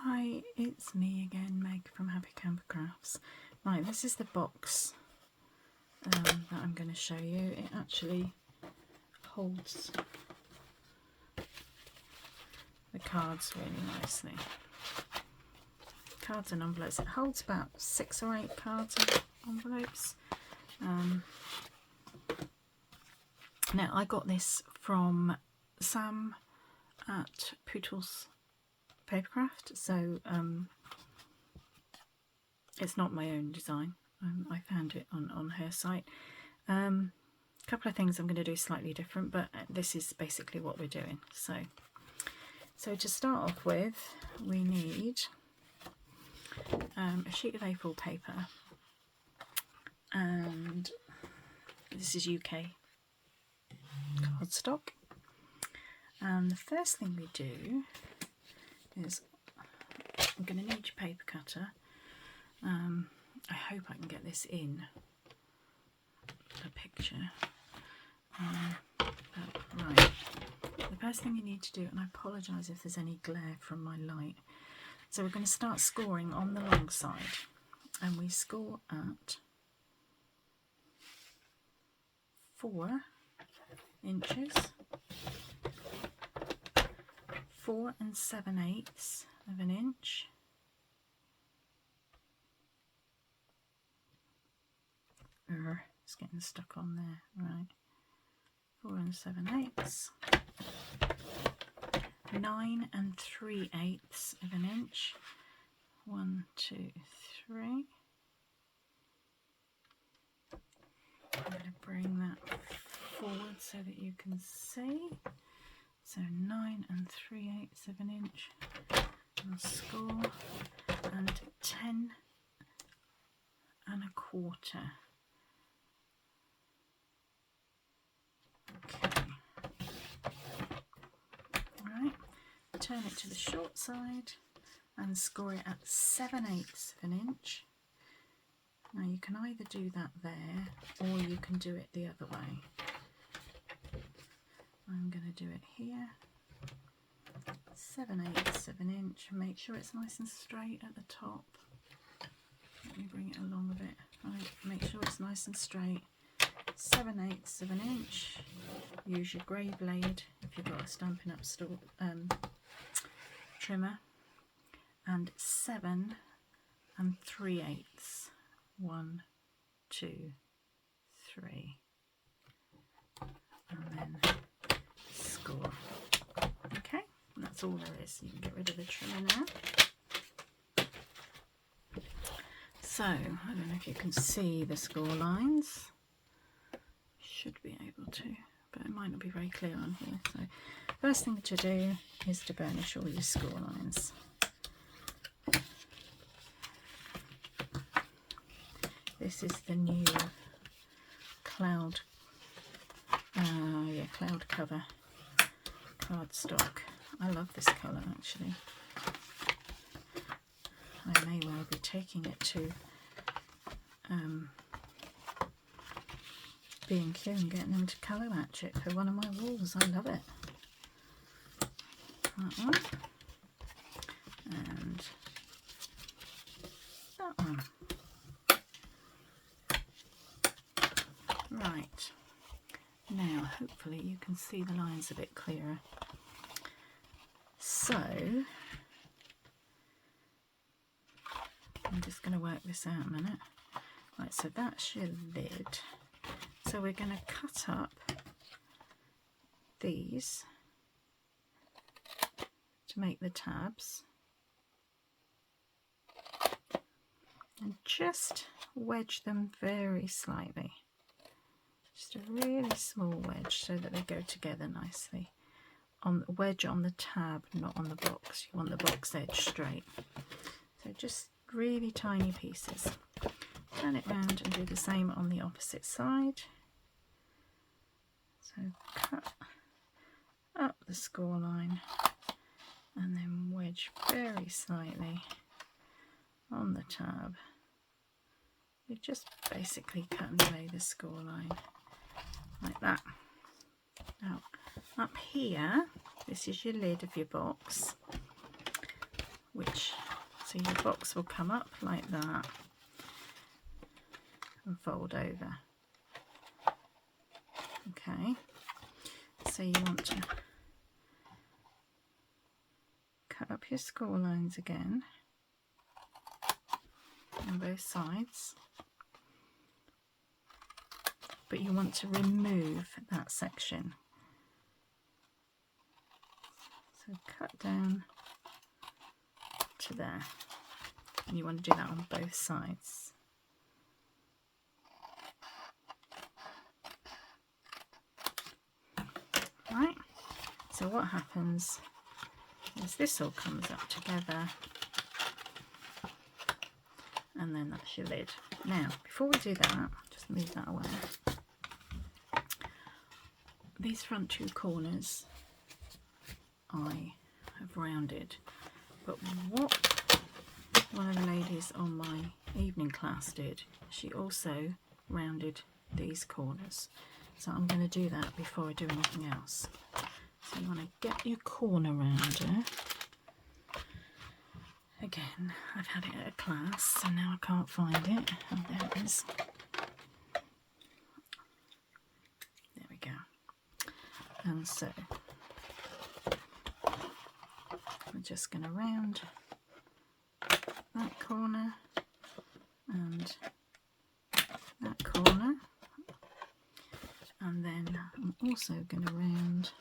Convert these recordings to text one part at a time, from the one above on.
Hi, it's me again, Meg from Happy Camper Crafts. Right, this is the box that I'm going to show you. It actually holds the cards really nicely. Cards and envelopes. It holds about 6 or 8 cards and envelopes. Now, I got this from Sam at Pootles Papercraft, so it's not my own design. I found it on her site. A couple of things I'm going to do slightly different, but this is basically what we're doing. So to start off with, we need a sheet of A4 paper, and this is UK cardstock. And the first thing we do is I'm going to need your paper cutter. I hope I can get this in the picture. Right, the first thing you need to do, and I apologise if there's any glare from my light, so we're going to start scoring on the long side, and we score at 4 inches, 4 7/8 of an inch, it's getting stuck on there, right, 4 7/8, 9 3/8 of an inch, 1, 2, 3. I'm going to bring that forward so that you can see. So 9 3/8 of an inch, and score, and 10 1/4. Okay. Right. Turn it to the short side and score it at 7/8 of an inch. Now you can either do that there, or you can do it the other way. I'm going to do it here, 7/8 of an inch. Make sure it's nice and straight at the top. Let me bring it along a bit. Right, make sure it's nice and straight. 7/8 of an inch. Use your grey blade if you've got a Stampin' Up! Trimmer. And 7 3/8. 1, 2, 3. And then score. Okay, and that's all there is. You can get rid of the trimmer now. So, I don't know if you can see the score lines. Should be able to, but it might not be very clear on here. So, first thing to do is to burnish all your score lines. This is the new cloud cover cardstock. I love this colour actually. I may well be taking it to B&Q and getting them to colour match it for one of my walls. I love it. That one. And that one. Right. Now, hopefully you can see the lines a bit clearer. So, I'm just going to work this out a minute. Right, so that's your lid. So we're going to cut up these to make the tabs. And just wedge them very slightly. Just a really small wedge so that they go together nicely. Wedge on the tab, not on the box. You want the box edge straight. So just really tiny pieces. Turn it round and do the same on the opposite side. So cut up the score line and then wedge very slightly on the tab. You just basically cut and lay the score line like that. Now up here, this is your lid of your box, which So your box will come up like that and fold over. Okay, so you want to cut up your score lines again on both sides, but you want to remove that section. So cut down to there, and you want to do that on both sides. Right, so what happens is this all comes up together, and then that's your lid. Now, before we do that, just move that away. These front two corners I have rounded, but what one of the ladies on my evening class did, she also rounded these corners. So I'm going to do that before I do anything else. So you want to get your corner rounder. Again, I've had it at a class, so now I can't find it. Oh, there it is. There we go. And so we're just going to round that corner and that corner, and then I'm also going to round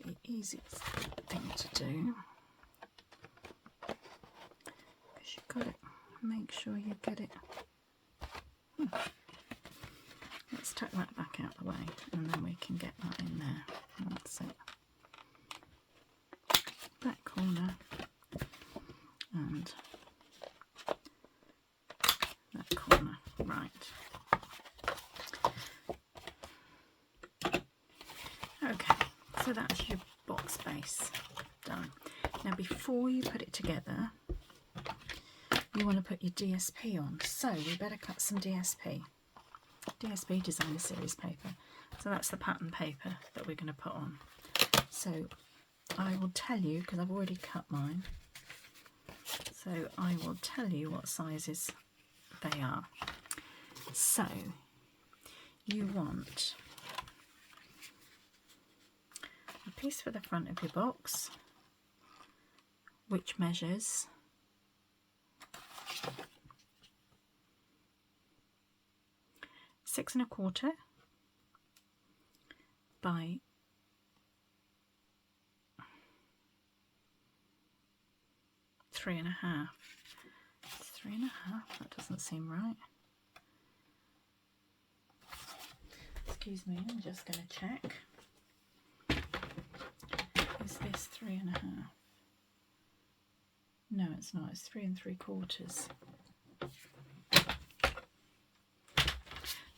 the easiest thing to do, because you've got it, make sure you get it. Let's tuck that back out the way, and then we can get that in there. That's it. That corner and that corner. Right. Okay, so that's your box base done. Now before you put it together, you want to put your DSP on. So we better cut some DSP. DSP Designer Series paper. So that's the pattern paper that we're going to put on. So I will tell you, because I've already cut mine, so I will tell you what sizes they are. So you want a piece for the front of your box, which measures 6 1/4 by 3 1/2. 3 1/2, that doesn't seem right. Excuse me, I'm just going to check. Is this 3 1/2? No, it's not, it's 3 3/4.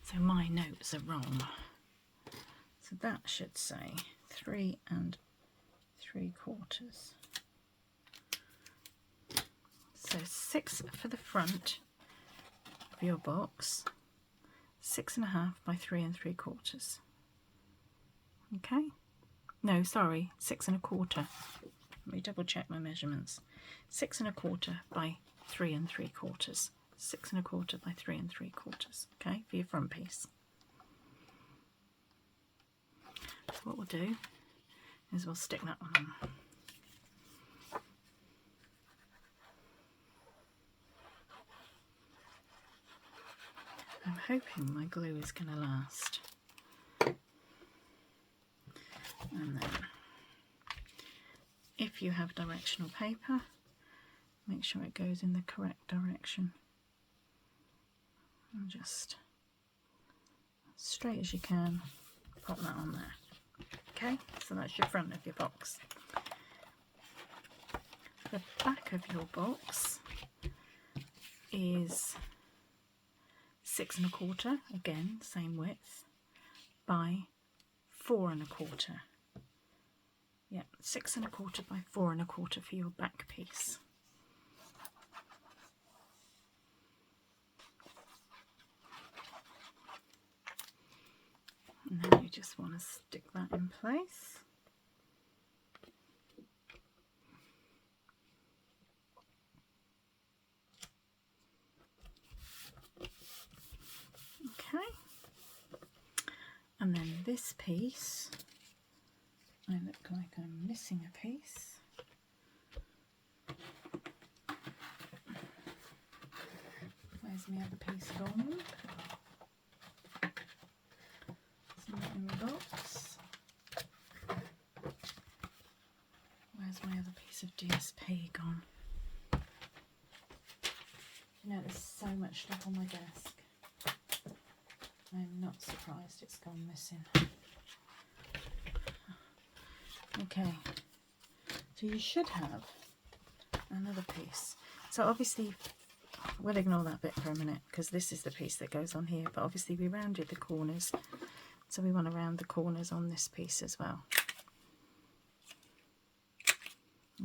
So my notes are wrong. So that should say 3 3/4. So 6 for the front of your box, 6 1/2 by 3 3/4. Okay? No, sorry, 6 1/4. Let me double check my measurements. 6 1/4 by 3 3/4. 6 1/4 by 3 3/4. Okay, for your front piece. So what we'll do is we'll stick that one on. I'm hoping my glue is going to last. And then, if you have directional paper, make sure it goes in the correct direction. And just straight as you can, pop that on there. Okay, so that's your front of your box. The back of your box is 6 1/4, again same width, by 4 1/4. Yeah, 6 1/4 by 4 1/4 for your back piece. And then you just want to stick that in place. this piece, I look like I'm missing a piece. Where's my other piece gone? It's not in the box. Where's my other piece of DSP gone? You know, there's so much stuff on my desk. I'm not surprised it's gone missing. Okay, so you should have another piece. So obviously, we'll ignore that bit for a minute because this is the piece that goes on here, but obviously we rounded the corners, so we want to round the corners on this piece as well.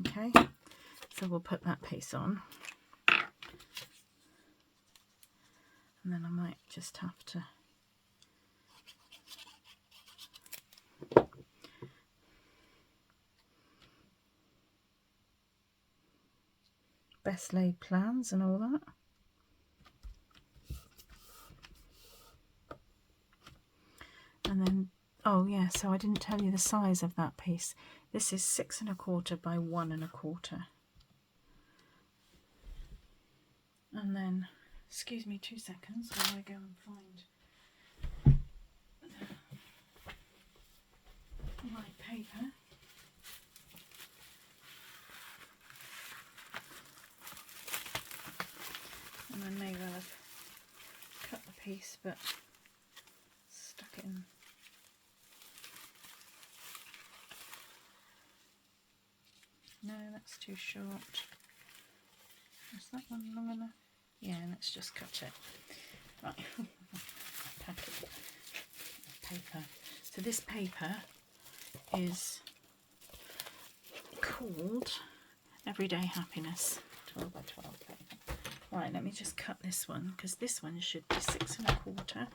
Okay, so we'll put that piece on, and then I might just have to best laid plans and all that. And then, oh yeah, so I didn't tell you the size of that piece. This is 6 1/4 by 1 1/4. And then, excuse me 2 seconds while I go and find my paper. And I may well have cut the piece, but stuck it in. No, that's too short. Is that one long enough? Yeah, let's just cut it. Right, packet of paper. So this paper is called Everyday Happiness 12 by 12 paper. Right, let me just cut this one because this one should be 6 1/4,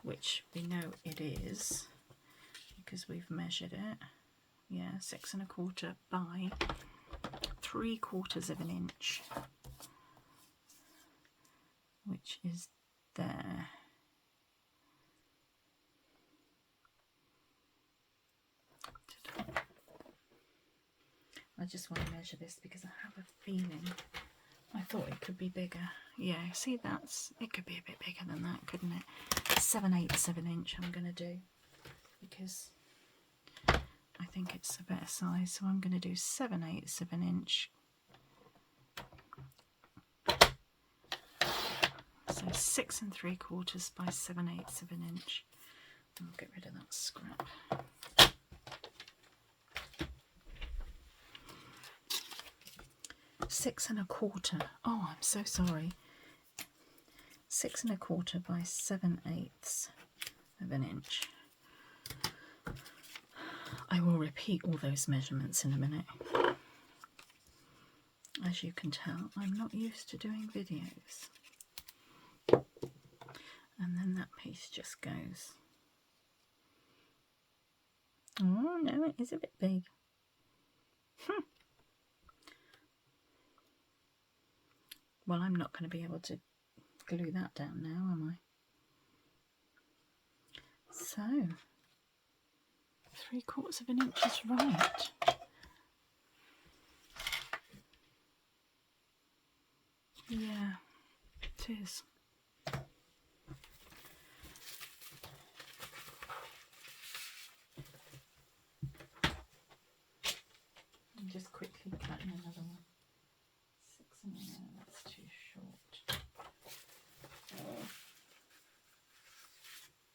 which we know it is because we've measured it. Yeah, 6 1/4 by 3/4 of an inch, which is there. I just want to measure this because I have a feeling I thought it could be bigger. Yeah, see, it could be a bit bigger than that, couldn't it? 7/8 of an inch I'm going to do because I think it's a better size, so I'm going to do 7/8 of an inch. So 6 3/4 by 7/8 of an inch. I'll get rid of that scrap. Six and a quarter. Oh, I'm so sorry. 6 1/4 by 7/8 of an inch. I will repeat all those measurements in a minute. As you can tell, I'm not used to doing videos. And then that piece just goes. Oh no, it is a bit big. Well, I'm not going to be able to glue that down now, am I? So, 3/4 of an inch is right. Yeah, it is. I'm just quickly cutting another one. 6 1/4, that's too short. Oh.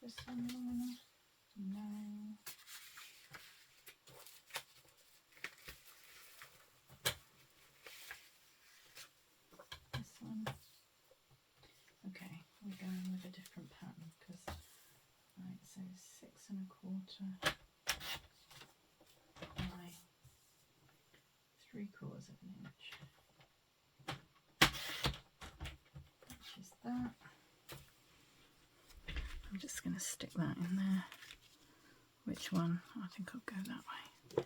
This one long enough? No. This one. Okay, we're going with a different pattern because, right, so 6 1/4 by 3/4 of an inch. Which is that. I'm just going to stick that in there. Which one? I think I'll go that way.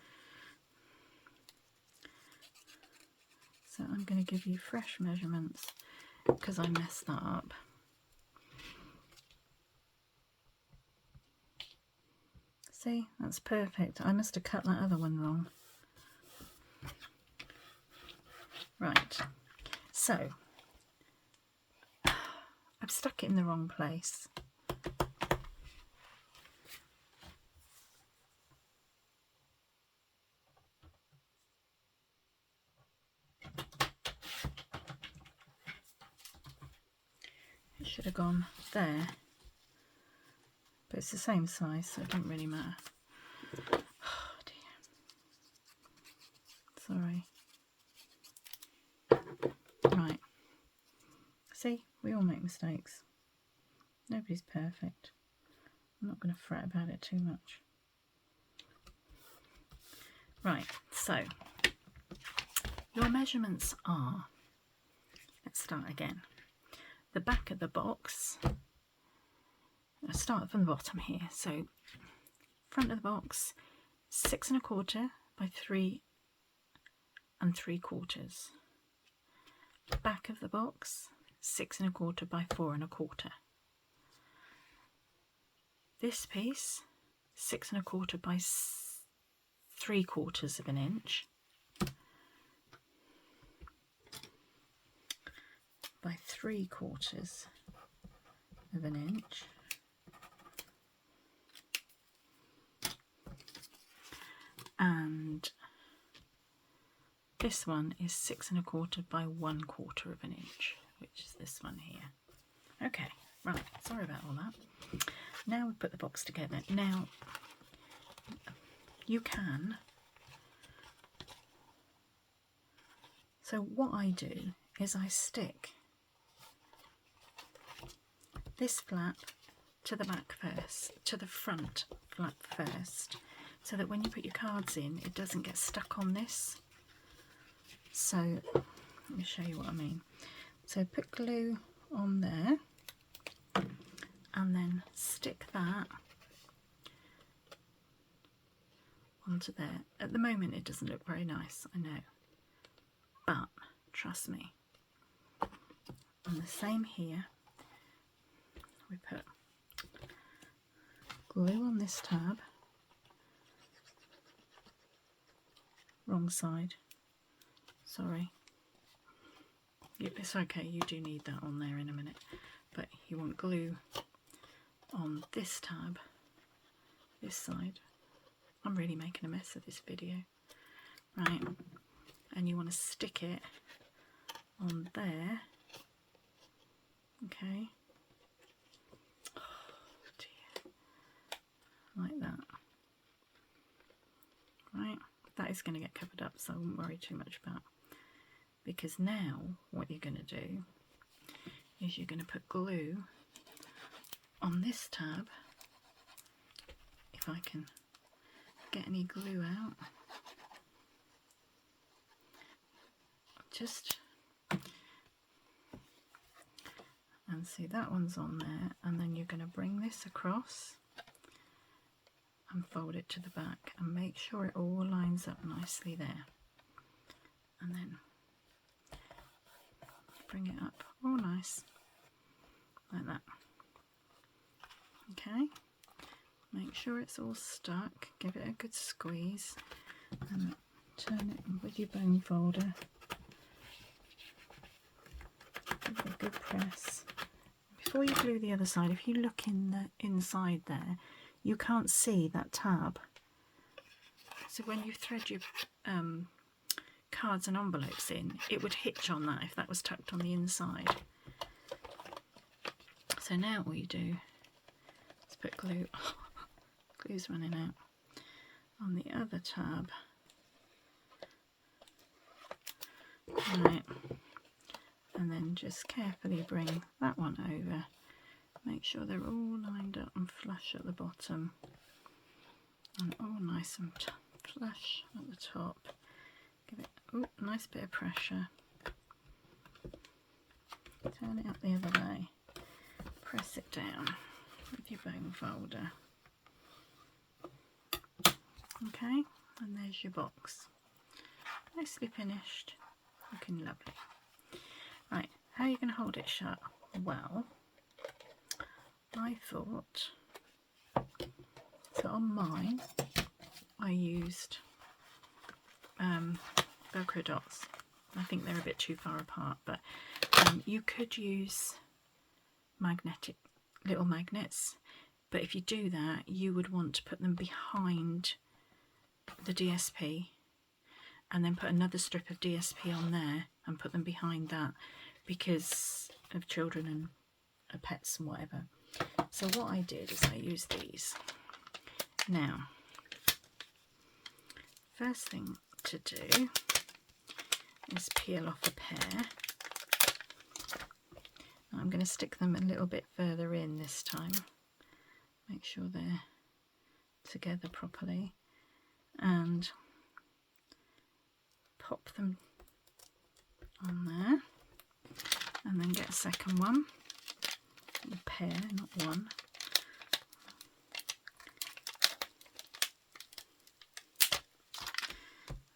So I'm going to give you fresh measurements because I messed that up. See, that's perfect. I must have cut that other one wrong. Right, so I've stuck it in the wrong place. It should have gone there, but it's the same size, so it doesn't really matter. Oh dear. Sorry. Right. See, we all make mistakes. Nobody's perfect. I'm not going to fret about it too much. Right, so your measurements are, let's start again. The back of the box, I'll start from the bottom here. So front of the box, 6 1/4 by 3 3/4. Back of the box, 6 1/4 by 4 1/4. This piece, 6 1/4 by 3/4 of an inch. By 3/4 of an inch. And this one is 6 1/4 by 1/4 of an inch, which is this one here. Okay, right, sorry about all that. Now we put the box together. Now you can, so what I do is I stick this flap to the back first, to the front flap first, so that when you put your cards in, it doesn't get stuck on this. So let me show you what I mean. So put glue on there and then stick that onto there. At the moment it doesn't look very nice, I know, but trust me. And the same here, we put glue on this tab, wrong side, sorry. It's okay, you do need that on there in a minute, but you want glue on this tab, this side. I'm really making a mess of this video, right? And you want to stick it on there, okay? Oh dear, like that, right? That is going to get covered up, so I won't worry too much about. Because now what you're going to do is you're going to put glue on this tab, if I can get any glue out, just, and see that one's on there, and then you're going to bring this across and fold it to the back and make sure it all lines up nicely there, and then bring it up all nice like that. Okay, make sure it's all stuck, give it a good squeeze and turn it with your bone folder, give it a good press. Before you glue the other side, if you look in the inside there, you can't see that tab, so when you thread your cards and envelopes in, it would hitch on that if that was tucked on the inside. So now all you do is put glue, glue's running out, on the other tab, right, and then just carefully bring that one over, make sure they're all lined up and flush at the bottom and all nice and flush at the top. Give it a nice bit of pressure, turn it up the other way, press it down with your bone folder. Okay, and there's your box, nicely finished, looking lovely. Right, how are you going to hold it shut? Well, I thought So on mine, I used Velcro dots. I think they're a bit too far apart, but you could use little magnets, but if you do that, you would want to put them behind the DSP and then put another strip of DSP on there and put them behind that, because of children and pets and whatever. So what I did is I used these. Now, first thing to do is peel off a pair. I'm going to stick them a little bit further in this time, make sure they're together properly, and pop them on there, and then get a second one, a pair, not one.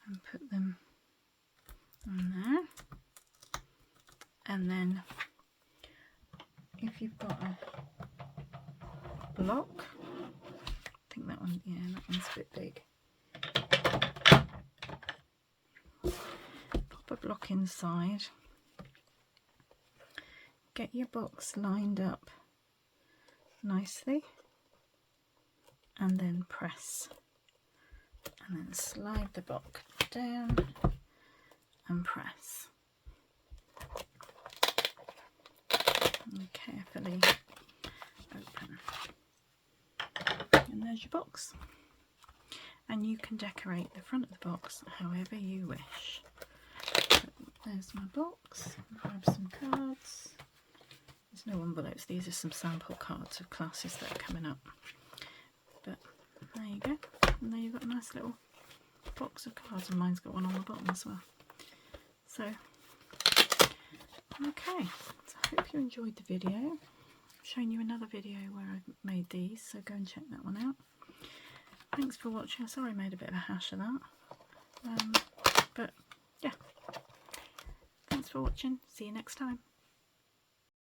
And put them on there, and then if you've got a block, I think that one, yeah, that one's a bit big. Pop a block inside, get your box lined up nicely, and then press, and then slide the block down and press. And carefully open, and there's your box, and you can decorate the front of the box however you wish. So there's my box. Grab some cards. There's no envelopes, these are some sample cards of classes that are coming up, but there you go, and there you've got a nice little box of cards, and mine's got one on the bottom as well. So okay, so I hope you enjoyed the video. I'm showing you another video where I've made these, so go and check that one out. Thanks for watching. Sorry I made a bit of a hash of that, but yeah, thanks for watching. See you next time.